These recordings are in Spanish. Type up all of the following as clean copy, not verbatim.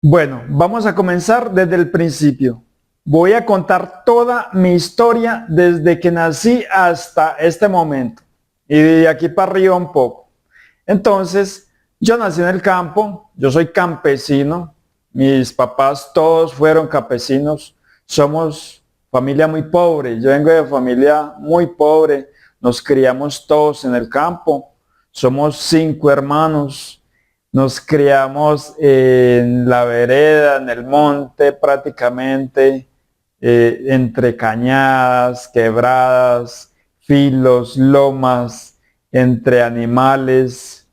Bueno, vamos a comenzar desde el principio. Voy a contar toda mi historia desde que nací hasta este momento y de aquí para arriba un poco. Entonces, yo nací en el campo, yo soy campesino, mis papás todos fueron campesinos, somos familia muy pobre, yo vengo de familia muy pobre, nos criamos todos en el campo, somos 5 hermanos. Nos criamos en la vereda, en el monte prácticamente, entre cañadas, quebradas, filos, lomas, entre animales.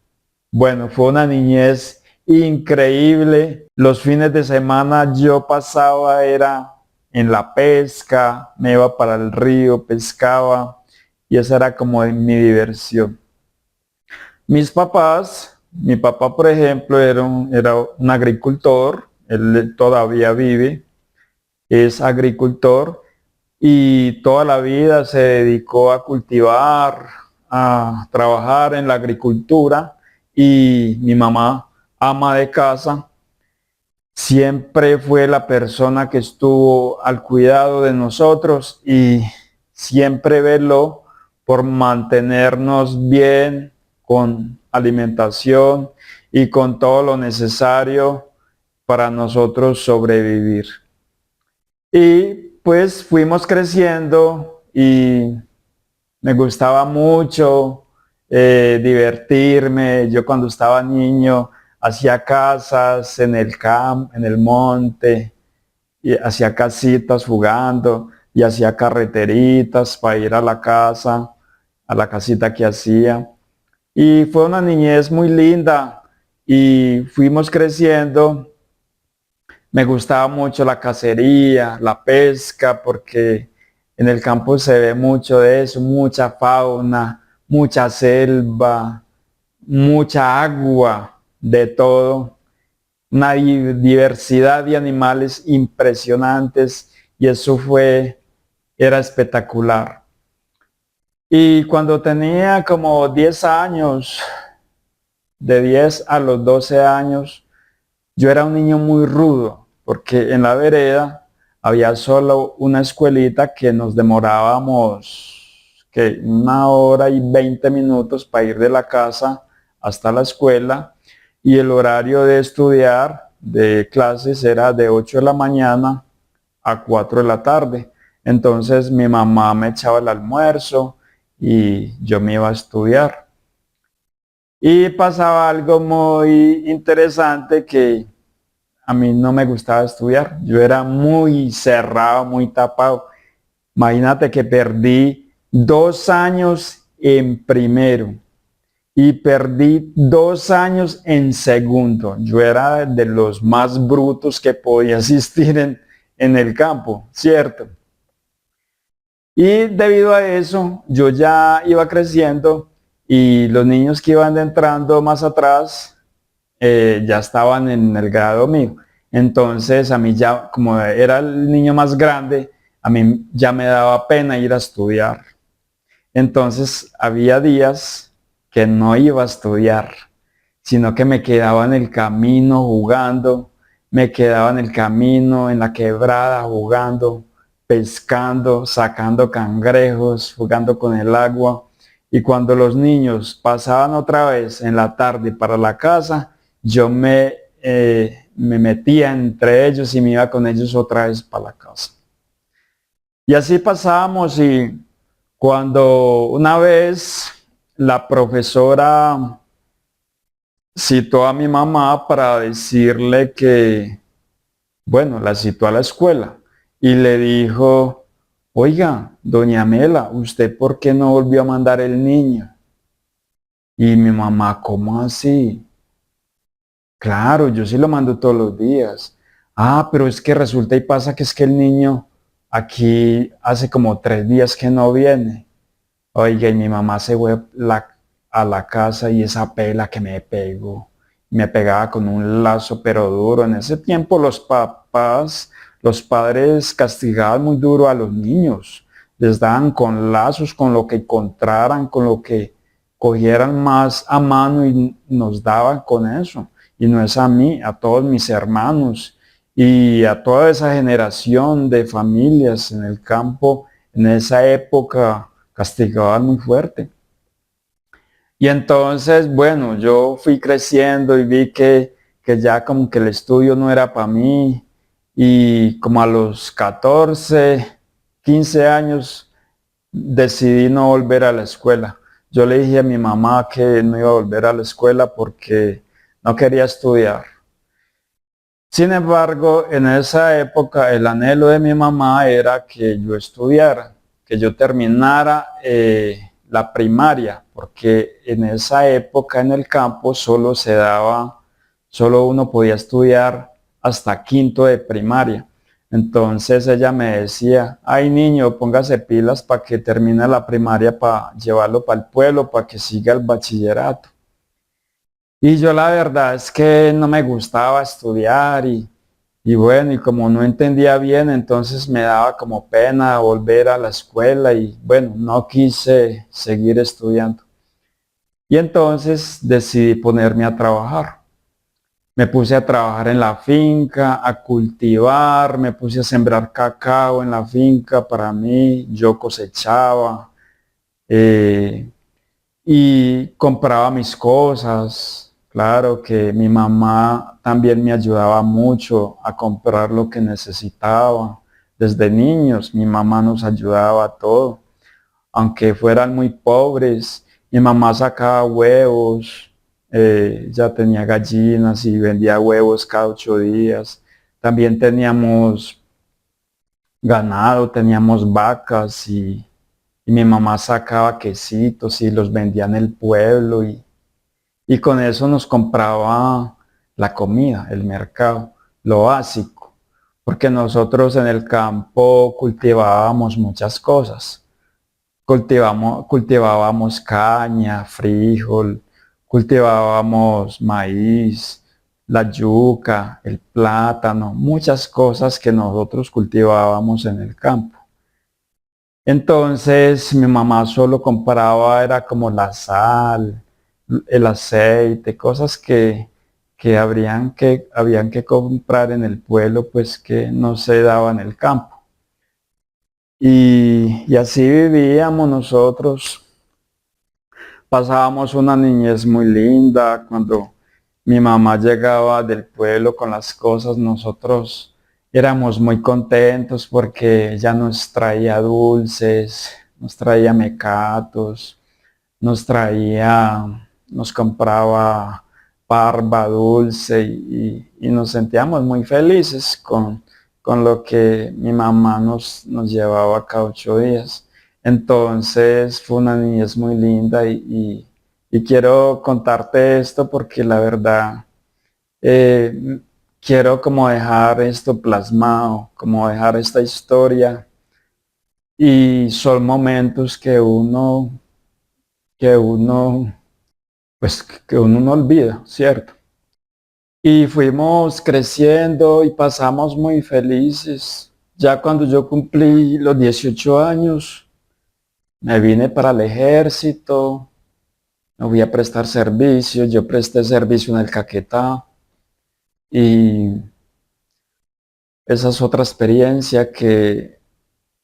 Bueno, fue una niñez increíble. Los fines de semana yo pasaba, era en la pesca, me iba para el río, pescaba y esa era como mi diversión. Mis papás, mi papá por ejemplo era un agricultor, él todavía vive, es agricultor y toda la vida se dedicó a cultivar, a trabajar en la agricultura y mi mamá, ama de casa, siempre fue la persona que estuvo al cuidado de nosotros y siempre veló por mantenernos bien con alimentación y con todo lo necesario para nosotros sobrevivir. Y pues fuimos creciendo y me gustaba mucho divertirme. Yo cuando estaba niño hacía casas en el campo, en el monte, y hacía casitas jugando y hacía carreteritas para ir a la casa, a la casita que hacía. Y fue una niñez muy linda y fuimos creciendo. Me gustaba mucho la cacería, la pesca, porque en el campo se ve mucho de eso, mucha fauna, mucha selva, mucha agua, de todo, una diversidad de animales impresionantes y eso era espectacular. Y cuando tenía como 10 años, de 10 a los 12 años, yo era un niño muy rudo, porque en la vereda había solo una escuelita que nos demorábamos que 1 hora y 20 minutos para ir de la casa hasta la escuela y el horario de estudiar de clases era de 8 de la mañana a 4 de la tarde. Entonces mi mamá me echaba el almuerzo y yo me iba a estudiar. Y pasaba algo muy interesante que a mí no me gustaba estudiar. Yo era muy cerrado, muy tapado. Imagínate que perdí 2 años en primero y perdí 2 años en segundo. Yo era de los más brutos que podía existir en el campo, ¿cierto? Y debido a eso, yo ya iba creciendo y los niños que iban entrando más atrás ya estaban en el grado mío. Entonces a mí ya, como era el niño más grande, a mí ya me daba pena ir a estudiar. Entonces había días que no iba a estudiar, sino que me quedaba en el camino jugando, me quedaba en el camino, en la quebrada jugando, pescando, sacando cangrejos, jugando con el agua. Y cuando los niños pasaban otra vez en la tarde para la casa, yo me metía entre ellos y me iba con ellos otra vez para la casa. Y así pasábamos y cuando una vez la profesora citó a mi mamá para decirle que, bueno, la citó a la escuela y le dijo, oiga, doña Mela, ¿usted por qué no volvió a mandar el niño? Y mi mamá, ¿cómo así? Claro, yo sí lo mando todos los días. Ah, pero es que resulta y pasa que es que el niño aquí hace como 3 días que no viene. Oiga, y mi mamá se fue a la casa y esa pela que me pegó. Me pegaba con un lazo pero duro. En ese tiempo los papás, los padres castigaban muy duro a los niños. Les daban con lazos, con lo que encontraran, con lo que cogieran más a mano y nos daban con eso. y no es a mí, a todos mis hermanos y a toda esa generación de familias en el campo, en esa época castigaban muy fuerte. Y entonces, bueno, yo fui creciendo y vi que ya como que el estudio no era para mí y como a los 14, 15 años decidí no volver a la escuela. Yo le dije a mi mamá que no iba a volver a la escuela porque no quería estudiar. Sin embargo, en esa época el anhelo de mi mamá era que yo estudiara, que yo terminara la primaria, porque en esa época en el campo solo uno podía estudiar hasta quinto de primaria. Entonces ella me decía, ay niño, póngase pilas para que termine la primaria, para llevarlo para el pueblo, para que siga el bachillerato. Y yo la verdad es que no me gustaba estudiar y bueno, y como no entendía bien, entonces me daba como pena volver a la escuela y bueno, no quise seguir estudiando. Y entonces decidí ponerme a trabajar. Me puse a trabajar en la finca, a cultivar, me puse a sembrar cacao en la finca para mí, yo cosechaba y compraba mis cosas. Claro que mi mamá también me ayudaba mucho a comprar lo que necesitaba. Desde niños mi mamá nos ayudaba a todo, aunque fueran muy pobres. Mi mamá sacaba huevos, ya tenía gallinas y vendía huevos cada 8 días. También teníamos ganado, teníamos vacas y mi mamá sacaba quesitos y los vendía en el pueblo y con eso nos compraba la comida, el mercado, lo básico, porque nosotros en el campo cultivábamos muchas cosas. Cultivábamos caña, frijol, cultivábamos maíz, la yuca, el plátano, muchas cosas que nosotros cultivábamos en el campo. Entonces mi mamá solo compraba, era como la sal, el aceite, cosas habían que comprar en el pueblo, pues que no se daba en el campo. Y así vivíamos nosotros. Pasábamos una niñez muy linda. Cuando mi mamá llegaba del pueblo con las cosas, nosotros éramos muy contentos porque ella nos traía dulces, nos traía mecatos, nos compraba parva dulce y nos sentíamos muy felices con lo que mi mamá nos llevaba cada 8 días. Entonces fue una niñez muy linda y quiero contarte esto porque la verdad quiero como dejar esto plasmado, como dejar esta historia y son momentos que uno, pues que uno no olvida, ¿cierto? Y fuimos creciendo y pasamos muy felices. Ya cuando yo cumplí los 18 años, me vine para el ejército, me voy a prestar servicio, yo presté servicio en el Caquetá y esa es otra experiencia que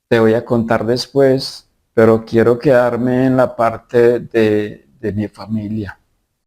te voy a contar después, pero quiero quedarme en la parte de mi familia.